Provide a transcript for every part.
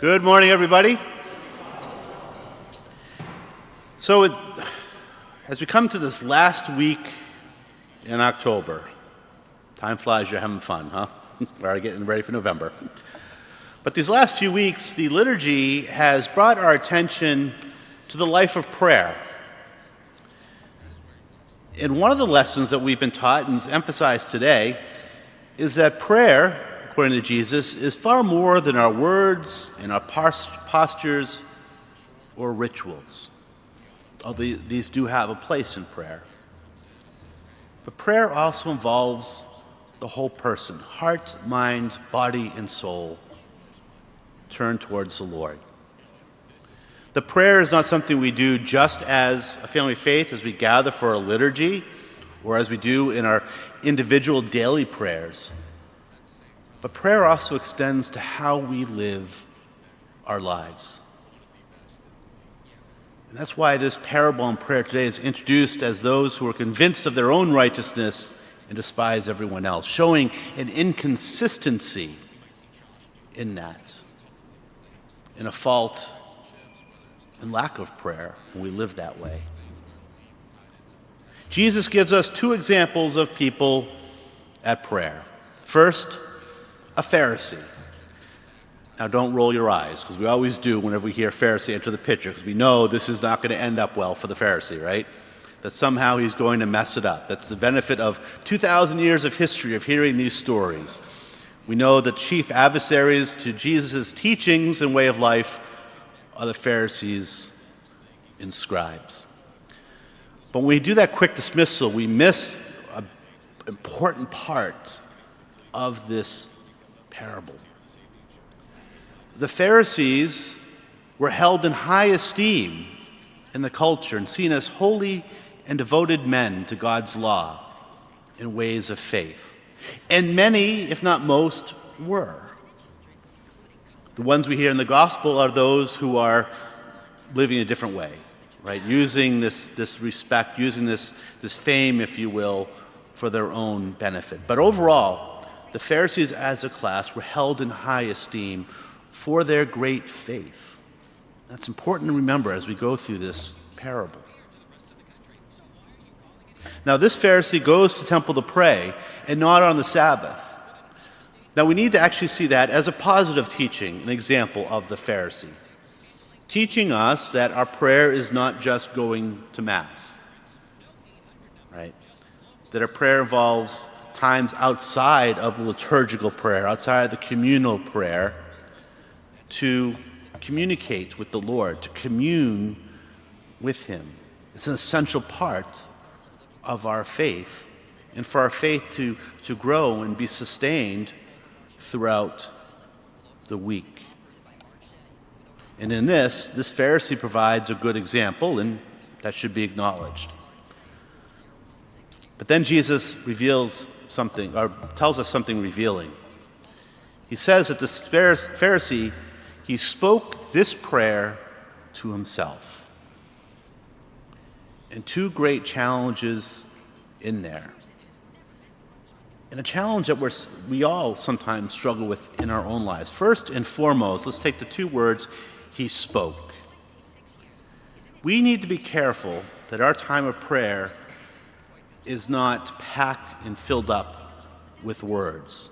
Good morning, everybody. So, as we come to this last week in October, time flies, you're having fun, huh? We're already getting ready for November. But these last few weeks, the liturgy has brought our attention to the life of prayer. And one of the lessons that we've been taught and is emphasized today is that prayer, according to Jesus, is far more than our words and our postures or rituals. Although these do have a place in prayer. But prayer also involves the whole person, heart, mind, body, and soul, turned towards the Lord. The prayer is not something we do just as a family of faith, as we gather for a liturgy, or as we do in our individual daily prayers. But prayer also extends to how we live our lives. And that's why this parable on prayer today is introduced as those who are convinced of their own righteousness and despise everyone else, showing an inconsistency in that, in a fault and lack of prayer when we live that way. Jesus gives us two examples of people at prayer. First, a Pharisee. Now don't roll your eyes, because we always do whenever we hear Pharisee enter the picture, because we know this is not going to end up well for the Pharisee, right? That somehow he's going to mess it up. That's the benefit of 2,000 years of history of hearing these stories. We know the chief adversaries to Jesus' teachings and way of life are the Pharisees and scribes. But when we do that quick dismissal, we miss an important part of this parable. The Pharisees were held in high esteem in the culture and seen as holy and devoted men to God's law and ways of faith. And many, if not most, were. The ones we hear in the gospel are those who are living a different way, right? Using this respect, using this fame, if you will, for their own benefit. But overall, the Pharisees as a class were held in high esteem for their great faith. That's important to remember as we go through this parable. Now, this Pharisee goes to temple to pray and not on the Sabbath. Now, we need to actually see that as a positive teaching, an example of the Pharisee, teaching us that our prayer is not just going to Mass, right? That our prayer involves times outside of liturgical prayer, outside of the communal prayer, to communicate with the Lord, to commune with Him. It's an essential part of our faith, and for our faith to grow and be sustained throughout the week. And in this Pharisee provides a good example, and that should be acknowledged. But then Jesus reveals something, or tells us something revealing. He says that this Pharisee, he spoke this prayer to himself. And two great challenges in there. And a challenge that we all sometimes struggle with in our own lives. First and foremost, let's take the two words, he spoke. We need to be careful that our time of prayer is not packed and filled up with words.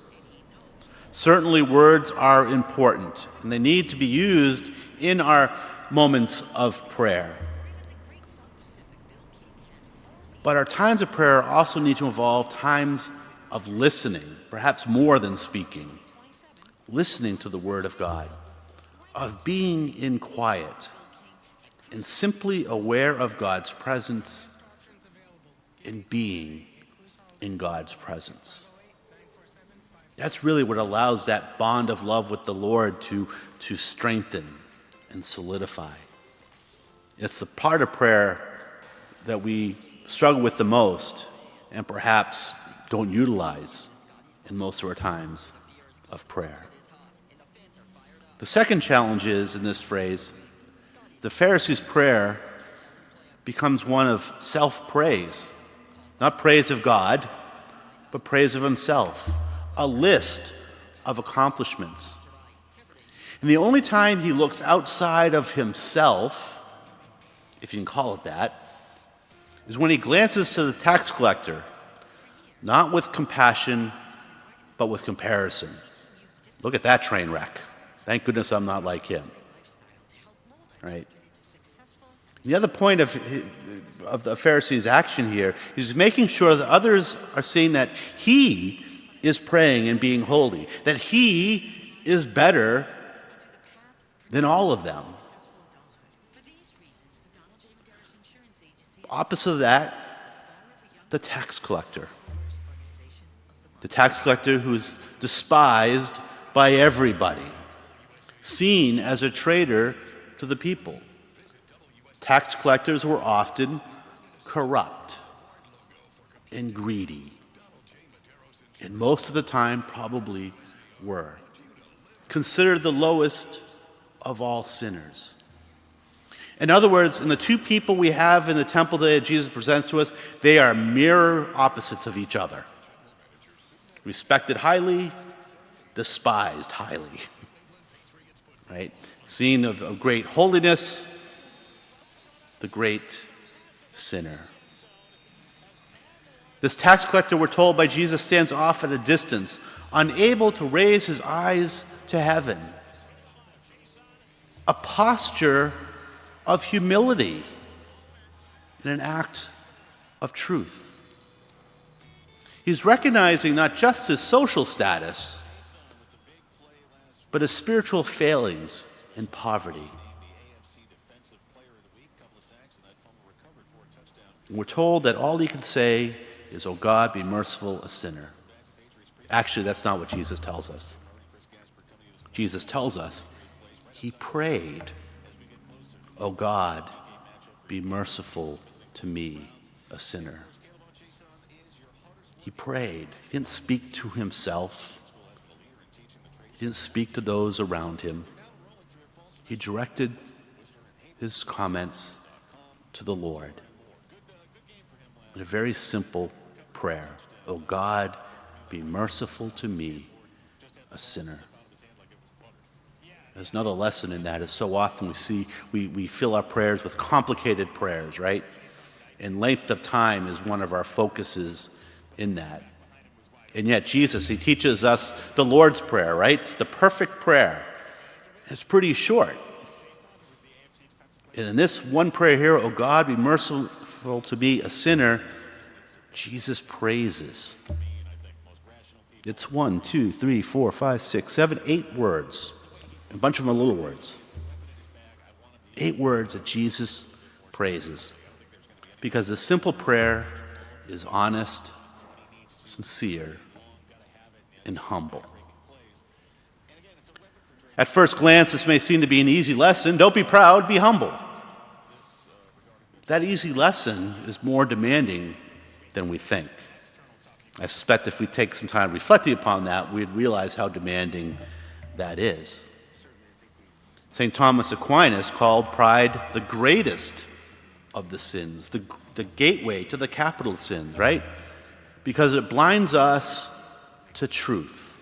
Certainly words are important, and they need to be used in our moments of prayer. But our times of prayer also need to involve times of listening, perhaps more than speaking, listening to the Word of God, of being in quiet, and simply aware of God's presence and being in God's presence. That's really what allows that bond of love with the Lord to strengthen and solidify. It's the part of prayer that we struggle with the most and perhaps don't utilize in most of our times of prayer. The second challenge is, in this phrase, the Pharisee's prayer becomes one of self-praise. Not praise of God, but praise of himself. A list of accomplishments. And the only time he looks outside of himself, if you can call it that, is when he glances to the tax collector, not with compassion, but with comparison. Look at that train wreck. Thank goodness I'm not like him. Right? The other point of the Pharisee's action here is making sure that others are seeing that he is praying and being holy, that he is better than all of them. Opposite of that, the tax collector. The tax collector who's despised by everybody, seen as a traitor to the people. Tax collectors were often corrupt and greedy, and most of the time probably were. Considered the lowest of all sinners. In other words, in the two people we have in the temple that Jesus presents to us, they are mirror opposites of each other. Respected highly, despised highly. Right? Seen of great holiness, the great sinner. This tax collector, we're told by Jesus, stands off at a distance, unable to raise his eyes to heaven. A posture of humility and an act of truth. He's recognizing not just his social status, but his spiritual failings and poverty. And we're told that all he can say is, "Oh God, be merciful, a sinner." Actually, that's not what Jesus tells us. Jesus tells us he prayed, "Oh God, be merciful to me, a sinner." He prayed. He didn't speak to himself. He didn't speak to those around him. He directed his comments to the Lord in a very simple prayer. "Oh God, be merciful to me, a sinner." There's another lesson in that is so often we fill our prayers with complicated prayers, right? And length of time is one of our focuses in that. And yet Jesus, he teaches us the Lord's Prayer, right? The perfect prayer. It's pretty short. And in this one prayer here, "Oh God, be merciful to me, a sinner," Jesus praises. It's 1, 2, 3, 4, 5, 6, 7, 8 words. A bunch of them are little words. 8 words that Jesus praises. Because the simple prayer is honest, sincere, and humble. At first glance, this may seem to be an easy lesson. Don't be proud, be humble. That easy lesson is more demanding than we think. I suspect if we take some time reflecting upon that, we'd realize how demanding that is. St. Thomas Aquinas called pride the greatest of the sins, the gateway to the capital sins, right? Because it blinds us to truth.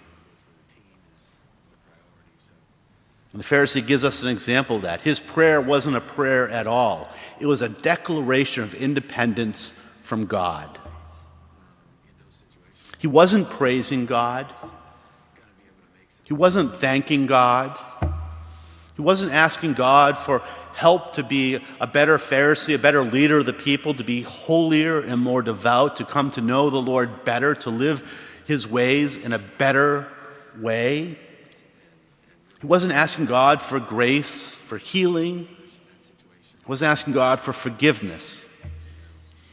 And the Pharisee gives us an example of that. His prayer wasn't a prayer at all. It was a declaration of independence from God. He wasn't praising God. He wasn't thanking God. He wasn't asking God for help to be a better Pharisee, a better leader of the people, to be holier and more devout, to come to know the Lord better, to live his ways in a better way. He wasn't asking God for grace, for healing. He wasn't asking God for forgiveness.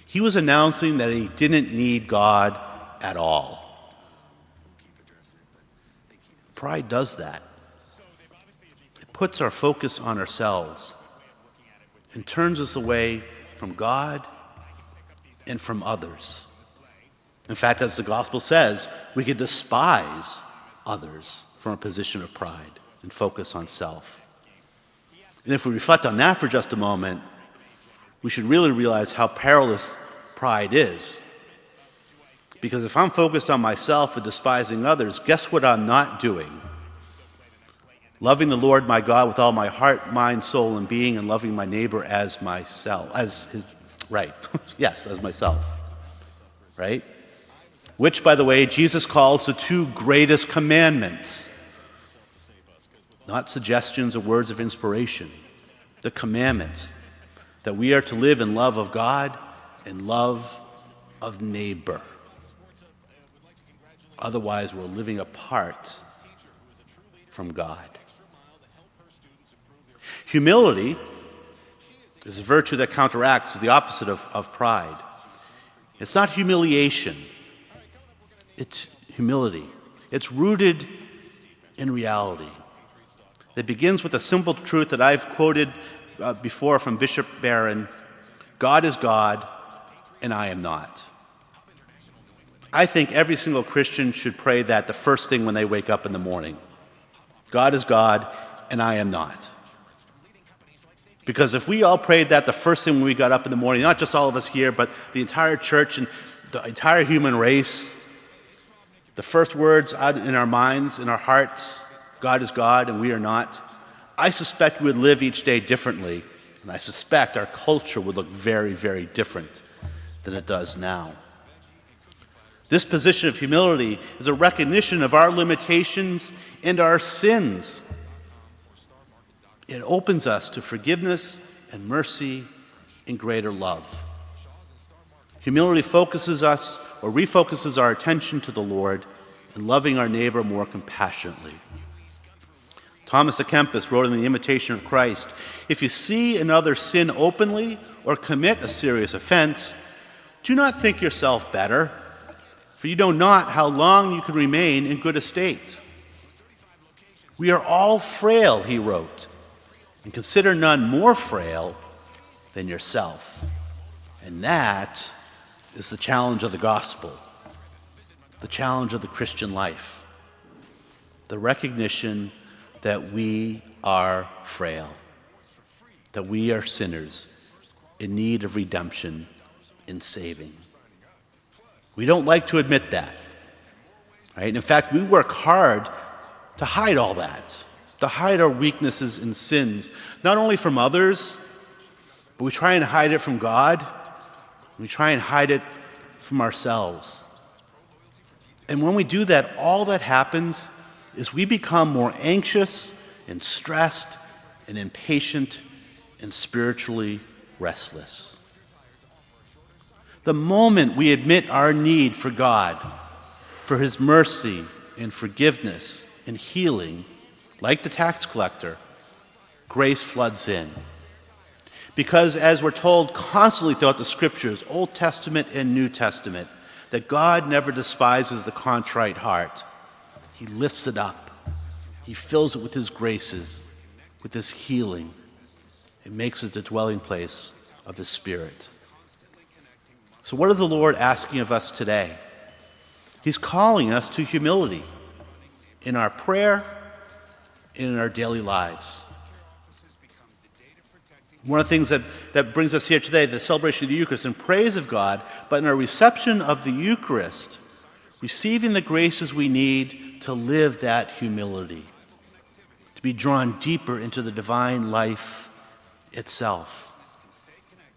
He was announcing that he didn't need God at all. Pride does that. It puts our focus on ourselves and turns us away from God and from others. In fact, as the gospel says, we could despise others from a position of pride and focus on self. And if we reflect on that for just a moment, we should really realize how perilous pride is. Because if I'm focused on myself and despising others, guess what I'm not doing? Loving the Lord my God with all my heart, mind, soul, and being, and loving my neighbor as myself, as myself, right? Which, by the way, Jesus calls the two greatest commandments. Not suggestions or words of inspiration. The commandments that we are to live in love of God and love of neighbor. Otherwise, we're living apart from God. Humility is a virtue that counteracts the opposite of pride. It's not humiliation. It's humility. It's rooted in reality. It begins with a simple truth that I've quoted before from Bishop Barron: God is God, and I am not. I think every single Christian should pray that the first thing when they wake up in the morning. God is God, and I am not. Because if we all prayed that the first thing when we got up in the morning, not just all of us here, but the entire church and the entire human race, the first words out in our minds, in our hearts, God is God and we are not, I suspect we would live each day differently, and I suspect our culture would look very, very different than it does now. This position of humility is a recognition of our limitations and our sins. It opens us to forgiveness and mercy and greater love. Humility focuses us or refocuses our attention to the Lord and loving our neighbor more compassionately. Thomas à Kempis wrote in The Imitation of Christ, "If you see another sin openly or commit a serious offense, do not think yourself better, for you know not how long you can remain in good estate. We are all frail," he wrote, "and consider none more frail than yourself." And that is the challenge of the gospel, the challenge of the Christian life, the recognition that we are frail, that we are sinners in need of redemption and saving. We don't like to admit that, right? In fact, we work hard to hide all that, to hide our weaknesses and sins, not only from others, but we try and hide it from God. We try and hide it from ourselves. And when we do that, all that happens is we become more anxious and stressed and impatient and spiritually restless. The moment we admit our need for God, for His mercy and forgiveness and healing, like the tax collector, grace floods in. Because as we're told constantly throughout the Scriptures, Old Testament and New Testament, that God never despises the contrite heart. He lifts it up. He fills it with His graces, with His healing. It makes it the dwelling place of His Spirit. So what is the Lord asking of us today? He's calling us to humility in our prayer and in our daily lives. One of the things that brings us here today, the celebration of the Eucharist and praise of God, but in our reception of the Eucharist, receiving the graces we need to live that humility, to be drawn deeper into the divine life itself.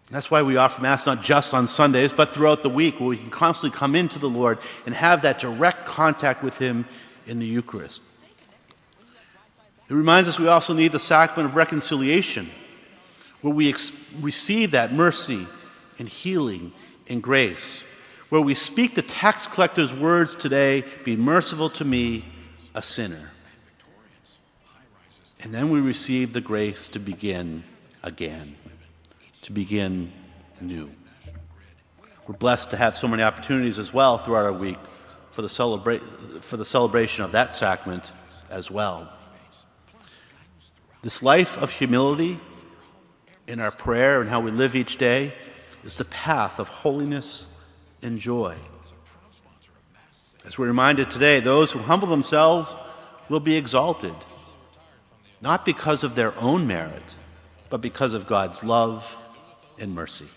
And that's why we offer Mass not just on Sundays, but throughout the week, where we can constantly come into the Lord and have that direct contact with Him in the Eucharist. It reminds us we also need the sacrament of reconciliation, where we receive that mercy and healing and grace, where we speak the tax collector's words today, "Be merciful to me, a sinner." And then we receive the grace to begin again, to begin new. We're blessed to have so many opportunities as well throughout our week for the celebration of that sacrament as well. This life of humility in our prayer and how we live each day is the path of holiness and joy. As we're reminded today, those who humble themselves will be exalted, not because of their own merit, but because of God's love and mercy.